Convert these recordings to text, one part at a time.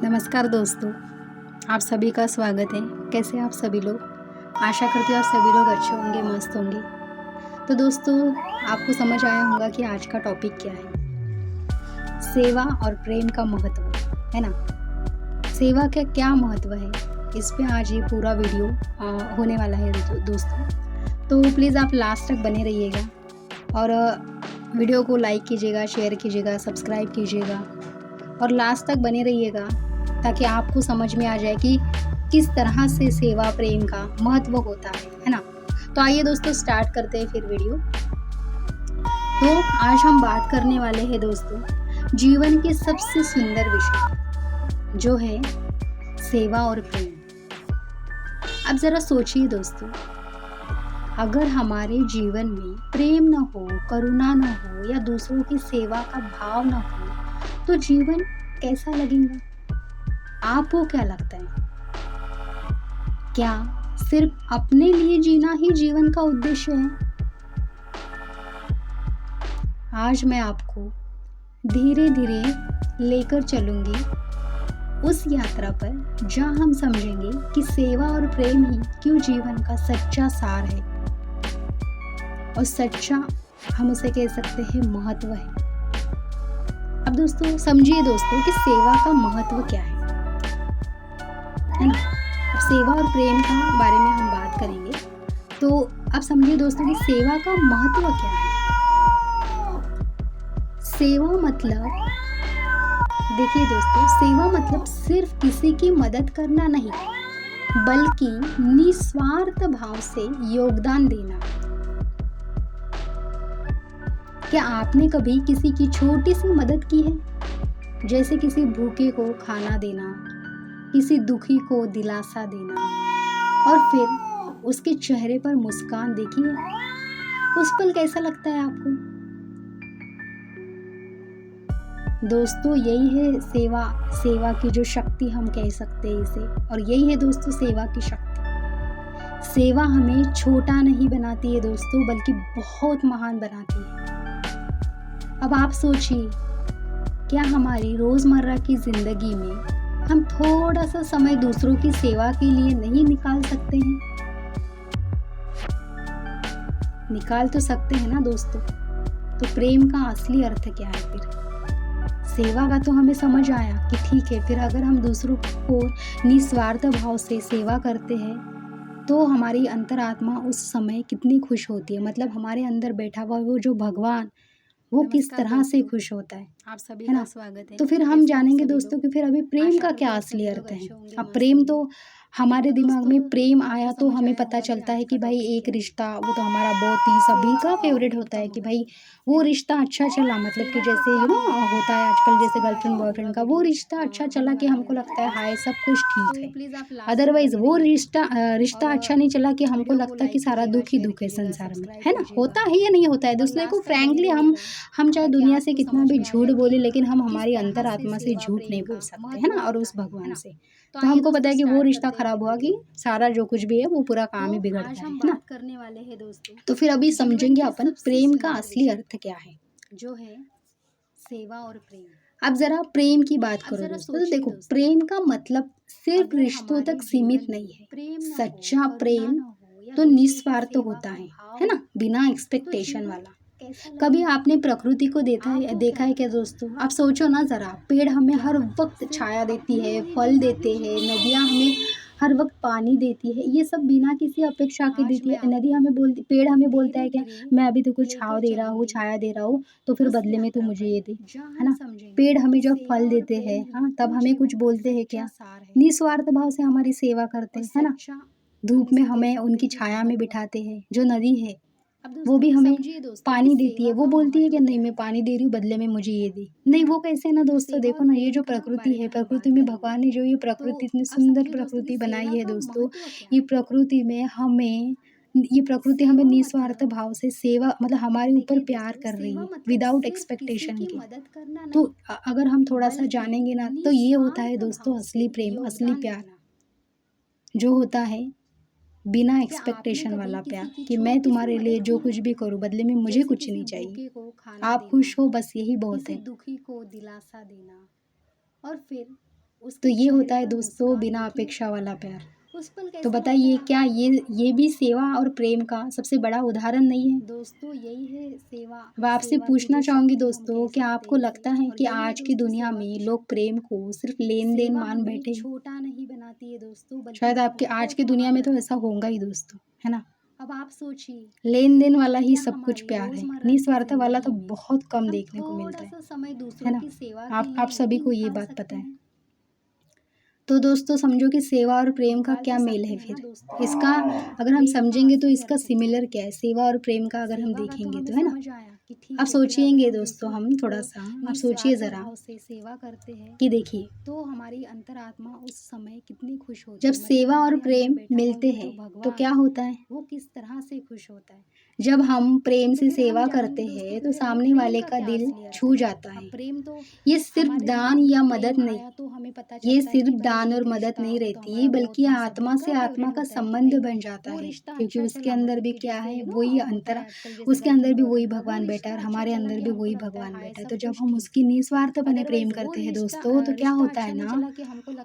नमस्कार दोस्तों, आप सभी का स्वागत है। कैसे आप सभी लोग? आशा करती हूँ आप सभी लोग अच्छे होंगे, मस्त होंगे। तो दोस्तों, आपको समझ आया होगा कि आज का टॉपिक क्या है। सेवा और प्रेम का महत्व, है ना। सेवा का क्या महत्व है, इस पे आज ये पूरा वीडियो होने वाला है दोस्तों। तो प्लीज़ आप लास्ट तक बने रहिएगा और वीडियो को लाइक कीजिएगा, शेयर कीजिएगा, सब्सक्राइब कीजिएगा और लास्ट तक बने रहिएगा ताकि आपको समझ में आ जाए कि किस तरह से सेवा प्रेम का महत्व होता है ना। तो आइए दोस्तों, स्टार्ट करते हैं फिर वीडियो। तो आज हम बात करने वाले हैं दोस्तों जीवन के सबसे सुंदर विषय, जो है सेवा और प्रेम। अब ज़रा सोचिए दोस्तों, अगर हमारे जीवन में प्रेम न हो, करुणा न हो या दूसरों की सेवा का भाव न हो तो जीवन कैसा लगेगा? आपको क्या लगता है? क्या सिर्फ अपने लिए जीना ही जीवन का उद्देश्य है? आज मैं आपको धीरे धीरे लेकर चलूंगी उस यात्रा पर जहां हम समझेंगे कि सेवा और प्रेम ही क्यों जीवन का सच्चा सार है और सच्चा हम उसे कह सकते हैं महत्व है। अब दोस्तों समझिए दोस्तों कि सेवा का महत्व क्या है ना। अब सेवा और प्रेम का बारे में हम बात करेंगे, तो अब समझिए दोस्तों कि सेवा का महत्व क्या है। सेवा मतलब, देखिए दोस्तों, सेवा मतलब सिर्फ किसी की मदद करना नहीं, बल्कि निस्वार्थ भाव से योगदान देना। क्या आपने कभी किसी की छोटी सी मदद की है? जैसे किसी भूखे को खाना देना, किसी दुखी को दिलासा देना और फिर उसके चेहरे पर मुस्कान देखिए, उस पल कैसा लगता है आपको? दोस्तों यही है सेवा की जो शक्ति हम कह सकते हैं इसे, और यही है दोस्तों सेवा की शक्ति। सेवा हमें छोटा नहीं बनाती है दोस्तों, बल्कि बहुत महान बनाती है। अब आप सोचिए, क्या हमारी रोजमर्रा की जिंदगी में हम थोड़ा सा समय दूसरों की सेवा के लिए नहीं निकाल सकते हैं? निकाल तो सकते हैं ना दोस्तों। तो प्रेम का असली अर्थ क्या है फिर? सेवा का तो हमें समझ आया कि ठीक है, फिर अगर हम दूसरों को निस्वार्थ भाव से सेवा करते हैं तो हमारी अंतरात्मा उस समय कितनी खुश होती है। मतलब हमारे अंदर बैठा हुआ वो जो भगवान, वो किस तरह से खुश होता है। आप सभी का स्वागत है। तो फिर हम जानेंगे दोस्तों कि फिर अभी प्रेम का क्या असली अर्थ है। अब प्रेम तो हमारे दिमाग में प्रेम आया तो हमें पता चलता है कि भाई एक रिश्ता, वो तो हमारा बहुत ही सभी का फेवरेट होता है कि भाई वो रिश्ता अच्छा चला। मतलब कि जैसे होता है आजकल जैसे गर्लफ्रेंड बॉयफ्रेंड का, वो रिश्ता अच्छा चला कि हमको लगता है हाय सब कुछ ठीक है। अदरवाइज वो रिश्ता अच्छा नहीं चला कि हमको लगता है कि सारा दुख ही दुख है संसार में, है ना। होता है या नहीं होता है दोस्तों? देखो फ्रैंकली हम चाहे दुनिया से कितना भी झूठ बोले, लेकिन हम हमारी अंतरात्मा से झूठ नहीं बोल सकते, है ना, और उस भगवान से। तो हमको पता है कि वो रिश्ता खराब हुआ कि सारा जो कुछ भी है वो पूरा काम ही बिगड़ता है ना। करने वाले हैं दोस्तों, तो फिर अभी समझेंगे अपन प्रेम का असली अर्थ क्या है, जो है सेवा और प्रेम। अब जरा प्रेम की बात करो दोस्तों, तो देखो प्रेम का मतलब सिर्फ रिश्तों तक सीमित नहीं है। सच्चा प्रेम तो निस्वार्थ होता है ना, बिना एक्सपेक्टेशन वाला। कभी आपने प्रकृति को देखा है क्या दोस्तों? आप सोचो ना जरा, पेड़ हमें हर वक्त छाया देती है, फल देते हैं, नदियाँ हमें हर वक्त पानी देती है, ये सब बिना किसी अपेक्षा के देती है। पेड़ हमें बोलता है क्या, मैं अभी तुमको छाव दे रहा हूँ, छाया दे रहा हूँ, तो फिर बदले में तू मुझे ये दे, है ना। पेड़ हमें जब फल देते हैं, हाँ, तब हमें कुछ बोलते हैं क्या? निस्वार्थ भाव से हमारी सेवा करते हैं, है ना। धूप में हमें उनकी छाया में बिठाते हैं। जो नदी है वो भी हमें पानी देती है, वो बोलती है कि नहीं मैं पानी दे रही हूँ, बदले में मुझे ये दे। नहीं, वो कैसे ना दोस्तों, देखो ना, ये जो प्रकृति है, प्रकृति में भगवान ने जो ये प्रकृति, इतनी सुंदर प्रकृति बनाई है दोस्तों, ये प्रकृति हमें निस्वार्थ भाव से सेवा, मतलब हमारे ऊपर प्यार कर रही है विदाउट एक्सपेक्टेशन के। तो अगर हम थोड़ा सा जानेंगे ना, तो ये होता है दोस्तों असली प्रेम, असली प्यार, जो होता है बिना एक्सपेक्टेशन वाला प्यार, कि मैं तुम्हारे लिए जो कुछ भी करूं बदले में मुझे कुछ नहीं चाहिए, आप खुश हो बस यही बहुत है। दुखी को दिलासा देना और फिर तो ये होता है दोस्तों बिना अपेक्षा वाला प्यार। तो बताइए क्या ये भी सेवा और प्रेम का सबसे बड़ा उदाहरण नहीं है दोस्तों? यही है सेवा। अब आपसे पूछना चाहूंगी दोस्तों, क्या आपको लगता है कि आज की दुनिया में लोग प्रेम को सिर्फ लेन देन मान बैठे? छोटा नहीं बनाती है दोस्तों, शायद आपके आज की दुनिया में तो ऐसा होगा ही दोस्तों, है ना? अब आप सोचिए, लेन देन वाला ही सब कुछ प्यार है, निस्वार्थ वाला तो बहुत कम देखने को मिलता है ना? आप सभी को ये बात पता है। तो दोस्तों समझो कि सेवा और प्रेम का क्या मेल है फिर? इसका अगर हम समझेंगे तो इसका सिमिलर क्या है सेवा और प्रेम का, अगर हम देखेंगे तो, है ना? आप सोचिएंगे दोस्तों, हम थोड़ा सा आप सोचिए ज़रा सेवा करते हैं कि देखिए तो हमारी अंतरात्मा उस समय कितनी खुश होती है। जब सेवा और प्रेम मिलते हैं तो क्या होता है? वो किस तरह से खुश होता है? जब हम प्रेम से सेवा करते हैं तो सामने वाले का दिल छू जाता है। प्रेम तो ये सिर्फ दान या मदद नहीं, ये सिर्फ दान और मदद नहीं रहती, बल्कि आत्मा से आत्मा का संबंध बन जाता है, क्योंकि उसके अंदर भी क्या है, वही अंतर, उसके अंदर भी वही भगवान बैठा है और हमारे अंदर भी वही भगवान बैठा है। तो जब हम उसकी निस्वार्थ बने प्रेम करते हैं दोस्तों, तो क्या होता है ना,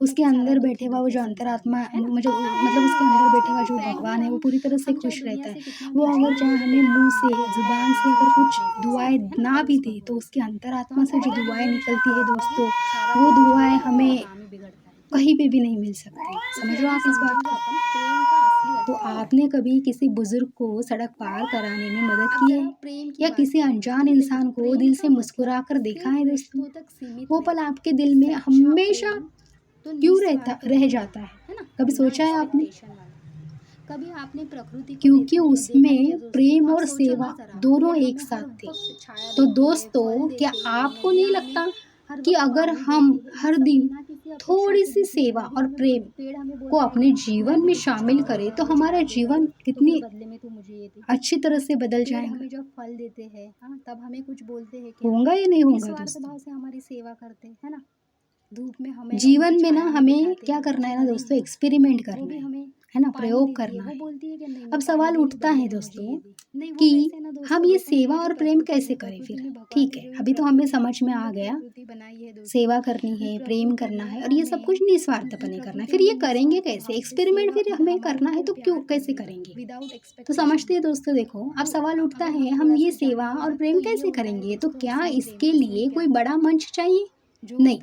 उसके अंदर बैठे हुआ वो जो अंतरात्मा, मुझे मतलब उसके अंदर बैठे हुआ जो भगवान है वो पूरी तरह से खुश रहता है। वो अगर चाहे हमें मुंह से जुबान से अगर कुछ दुआएं ना भी दे, तो उसके अंतरात्मा से जो दुआएं निकलती है दोस्तों, वो दुआएं हमें कहीं पे भी नहीं मिल सकती। समझ लो आप इस बात को। तो आपने कभी किसी बुजुर्ग को सड़क पार कराने में मदद की है, या किसी अनजान इंसान को दिल से मुस्कुरा कर देखा है दोस्तों? वो पल आपके दिल में हमेशा क्यों रह जाता है ना? कभी सोचा है आपने? कभी आपने प्रकृति, क्योंकि उसमें प्रेम और सेवा दोनों एक साथ थे। तो दोस्तों क्या आपको नहीं लगता कि अगर हम हर दिन थोड़ी सी सेवा और प्रेम को अपने जीवन में शामिल करें तो हमारा जीवन कितनी अच्छी तरह से बदल जाएगा? जब फल देते हैं तब हमें कुछ बोलते हैं, होगा या नहीं होगा दोस्तों? से हमारी सेवा करते हैं ना, धूप में हमें जीवन में ना हमें क्या करना है ना दोस्तों, एक्सपेरिमेंट करना है ना, प्रयोग करना है। अब सवाल उठता है दोस्तों कि हम ये सेवा और प्रेम कैसे करें फिर? ठीक है, अभी तो हमें समझ में आ गया, सेवा करनी है, प्रेम करना है और ये सब कुछ निस्वार्थपने करना है। फिर ये करेंगे कैसे? एक्सपेरिमेंट फिर हमें करना है तो क्यों कैसे करेंगे? तो समझते हैं दोस्तों, देखो अब सवाल उठता है हम ये सेवा और प्रेम कैसे करेंगे? तो क्या इसके लिए कोई बड़ा मंच चाहिए? नहीं,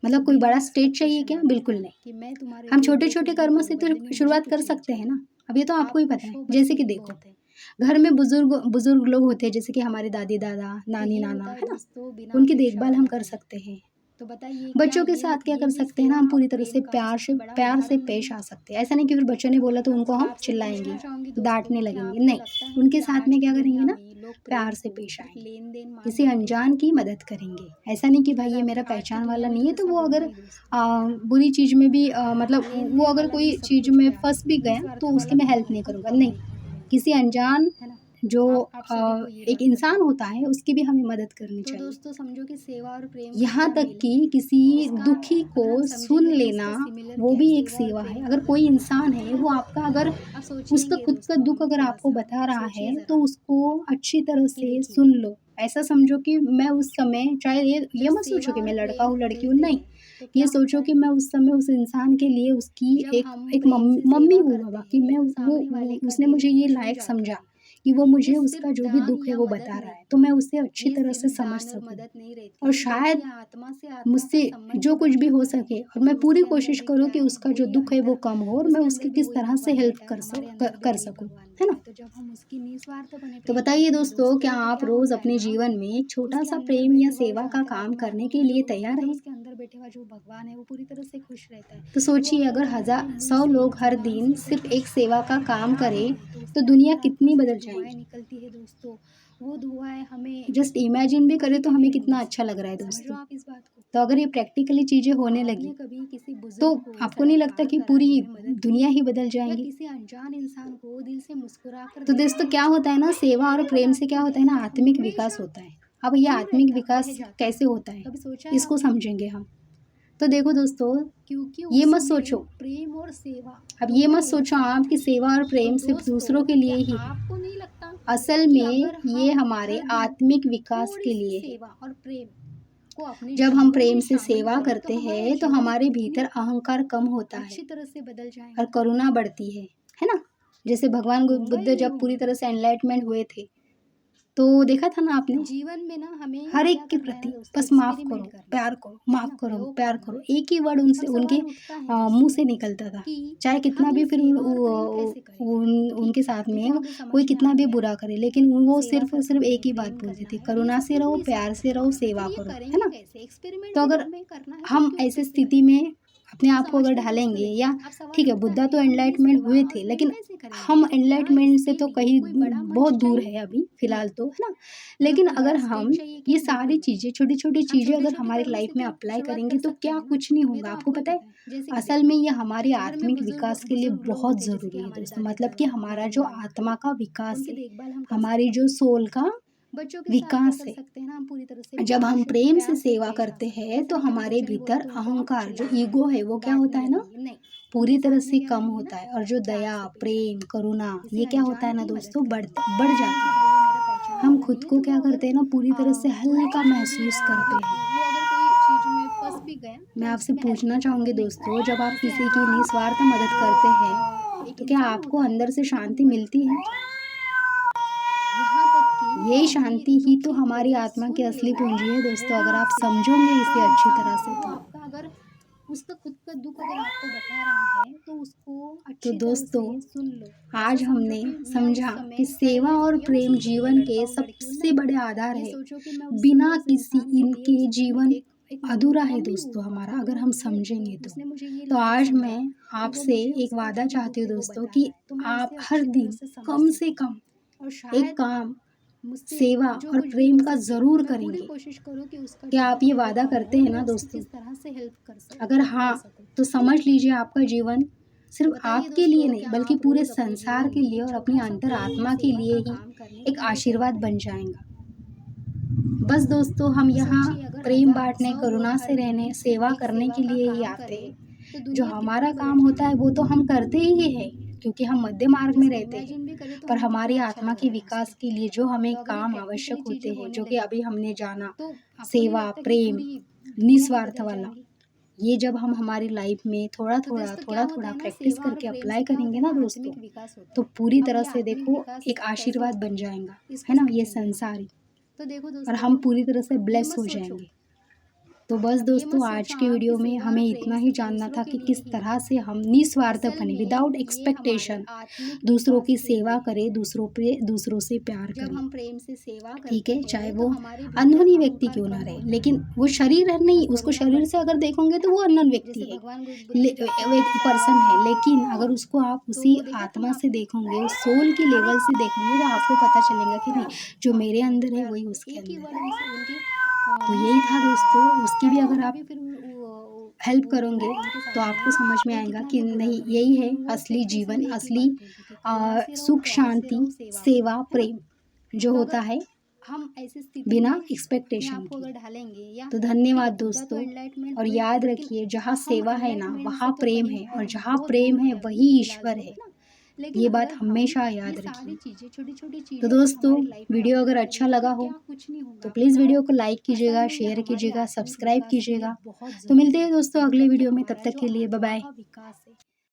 मतलब कोई बड़ा स्टेज चाहिए क्या? बिल्कुल नहीं। हम छोटे छोटे कर्मों से तो शुरुआत कर सकते हैं ना। अब ये तो आपको ही पता है, जैसे कि देखो घर में बुजुर्ग लोग होते हैं, जैसे कि हमारे दादी दादा, नानी नाना, है ना, उनकी देखभाल हम कर सकते हैं। तो बताइए बच्चों के साथ क्या कर सकते हैं ना, हम पूरी तरह से प्यार से पेश आ सकते हैं। ऐसा नहीं कि फिर बच्चों ने बोला तो उनको हम चिल्लाएंगे, डांटने लगेंगे, नहीं, उनके साथ में क्या करेंगे ना, प्यार से पेश आएंगे, किसी अनजान की मदद करेंगे। ऐसा नहीं कि भाई ये मेरा पहचान वाला नहीं है तो वो अगर बुरी चीज़ में भी मतलब वो अगर कोई चीज़ में फंस भी गया तो उसकी मैं हेल्प नहीं करूँगा, नहीं, किसी अनजान जो एक इंसान होता है उसकी भी हमें मदद करनी चाहिए। दोस्तों समझो कि सेवा और प्रेम, यहाँ तक कि किसी दुखी को सुन लेना वो भी एक सेवा है। अगर कोई इंसान है वो आपका अगर उसका खुद का दुख अगर आपको बता रहा है तो उसको अच्छी तरह से सुन लो। ऐसा समझो कि मैं उस समय, चाहे ये मत सोचो कि मैं लड़का हूँ लड़की हूँ, नहीं, ये सोचो कि मैं उस समय उस इंसान के लिए उसकी एक मम्मी हूँ बाबा, कि मैं वो उसने मुझे ये लायक समझा कि वो मुझे उसका जो भी दुख है वो बता रहा है, तो मैं उसे अच्छी तरह से समझ सकूं और शायद मुझसे जो कुछ भी हो सके और मैं पूरी कोशिश करूं कि उसका जो दुख है वो कम हो और मैं उसकी किस तरह से हेल्प कर सकूं, है ना। तो बताइए दोस्तों, क्या आप रोज अपने जीवन में एक छोटा सा प्रेम या सेवा का काम करने के लिए तैयार हैं? उसके अंदर बैठे हुआ जो भगवान है वो पूरी तरह से खुश रहता है। तो सोचिए अगर 100 लोग हर दिन सिर्फ एक सेवा का काम करें तो दुनिया कितनी बदल जाएगी। निकलती है दोस्तों, वो दुआएं हमें जस्ट इमेजिन भी करें तो हमें कितना अच्छा लग रहा है दोस्तों। आप इस बात को, तो अगर ये प्रैक्टिकली चीजें होने लगी तो आपको नहीं लगता कि पूरी दुनिया ही बदल जाएगी? किसी अनजान इंसान को दिल से मुस्कुरा कर, तो दोस्तों क्या होता है ना, सेवा और प्रेम से क्या होता है ना, आत्मिक विकास होता है। अब ये आत्मिक विकास कैसे होता है इसको समझेंगे हम। तो देखो दोस्तों, ये मत सोचो प्रेम और सेवा, अब ये मत सोचो आप कि सेवा और प्रेम सिर्फ दूसरों के लिए ही, आपको नहीं लगता असल में ये हमारे आत्मिक विकास के लिए है। सेवा और प्रेम जब हम प्रेम से सेवा करते हैं तो हमारे भीतर अहंकार कम होता है तरह से बदल जाए और करुणा बढ़ती है ना। जैसे भगवान बुद्ध जब पूरी तरह से एनलाइटमेंट हुए थे तो देखा था ना आपने, जीवन में ना हमें हर एक के प्रति बस माफ करो, प्यार करो, माफ करो, प्यार करो, एक ही वर्ड उनसे उनके मुंह से निकलता था। चाहे कितना भी फिर उनके साथ में कोई कितना भी बुरा करे, लेकिन वो सिर्फ और सिर्फ एक ही बात बोलते थे, करुणा से रहो, प्यार से रहो, सेवा करो, है ना। तो अगर हम ऐसे स्थिति में अपने आप को अगर ढालेंगे, या ठीक है बुद्धा तो एनलाइटमेंट हुए थे, लेकिन हम एनलाइटमेंट से तो कहीं बहुत दूर है अभी फिलहाल तो, है ना। लेकिन अगर हम ये सारी चीज़ें, छोटी छोटी चीज़ें अगर हमारी लाइफ में अप्लाई करेंगे तो क्या कुछ नहीं होगा। आपको पता है असल में ये हमारे आत्मिक विकास के लिए बहुत ज़रूरी है दोस्तों। मतलब कि हमारा जो आत्मा का विकास है, हमारी जो सोल का विकास है। जब हम प्रेम से सेवा करते हैं तो हमारे भीतर अहंकार जो ईगो है वो क्या होता है ना, पूरी तरह से कम होता है। और जो दया, प्रेम, करुणा ये क्या होता है ना दोस्तों, बढ़ जाता है। हम खुद को क्या करते हैं ना, पूरी तरह से हल्का महसूस करते हैं। मैं आपसे पूछना चाहूँगी दोस्तों, जब आप किसी की निस्वार्थ मदद करते हैं तो क्या आपको अंदर से शांति मिलती है? यही शांति ही तो हमारी आत्मा की असली पूंजी है दोस्तों। अगर आप समझोगे इसे अच्छी तरह से तो अगर उसका खुद का दुख अगर आपको बता रहा है तो उसको अच्छी दोस्तों सुन लो। आज हमने समझा कि सेवा और प्रेम जीवन के सबसे बड़े आधार है। बिना किसी इनके जीवन अधूरा है दोस्तों हमारा, अगर हम समझेंगे तो आज मैं आपसे एक वादा चाहती हूँ दोस्तों कि आप हर दिन कम से कम एक काम, सेवा और प्रेम का जरूर करेंगे। कोशिश करो कि उसका, क्या आप ये वादा करते हैं ना दोस्तों? किस तरह से हेल्प कर सकते, अगर हाँ तो समझ लीजिए आपका जीवन सिर्फ आपके लिए नहीं बल्कि पूरे संसार के लिए और अपनी अंतरात्मा के लिए ही एक आशीर्वाद बन जाएगा। बस दोस्तों हम यहाँ प्रेम बांटने, करुणा से रहने, सेवा करने के लिए ही आते हैं। जो हमारा काम होता है वो तो हम करते ही है क्योंकि हम मध्य मार्ग में रहते हैं, पर हमारी आत्मा के विकास के लिए जो हमें काम आवश्यक होते हैं, जो कि अभी हमने जाना, सेवा, प्रेम, निस्वार्थ वाला, ये जब हम हमारी लाइफ में थोड़ा थोड़ा प्रैक्टिस करके अप्लाई करेंगे ना दोस्तों, तो पूरी तरह से देखो एक आशीर्वाद बन जाएगा, है ना, ये संसार। तो देखो दोस्तों, और हम पूरी तरह से ब्लेस हो जाएंगे। तो बस दोस्तों आज के वीडियो में हमें इतना ही जानना था कि किस तरह से हम निस्वार्थ बने, विदाउट एक्सपेक्टेशन दूसरों की सेवा करें, दूसरों से प्यार करें। हम प्रेम से सेवा ठीक है, चाहे वो अनहोनी व्यक्ति क्यों ना रहे, लेकिन वो शरीर है नहीं, उसको शरीर से अगर देखोगे तो वो अननोन व्यक्ति है, एक पर्सन है, लेकिन अगर उसको आप उसी आत्मा से देखोगे, उस सोल की लेवल से देखोगे तो आपको पता चलेगा कि नहीं, जो मेरे अंदर है वही उसके अंदर है। तो यही था दोस्तों, उसकी भी अगर आप हेल्प करोगे तो आपको समझ में आएगा कि नहीं, यही है असली जीवन, असली सुख, शांति, सेवा, प्रेम जो होता है हम ऐसे बिना एक्सपेक्टेशन के। तो धन्यवाद दोस्तों, और याद रखिए जहाँ सेवा है ना वहाँ प्रेम है, और जहाँ प्रेम है वही ईश्वर है। ये बात हमेशा याद रखिए। तो दोस्तों वीडियो अगर अच्छा लगा हो तो प्लीज़ वीडियो को लाइक कीजिएगा, शेयर कीजिएगा, सब्सक्राइब कीजिएगा। तो मिलते हैं दोस्तों अगले वीडियो में, तब तक के लिए बाय बाय।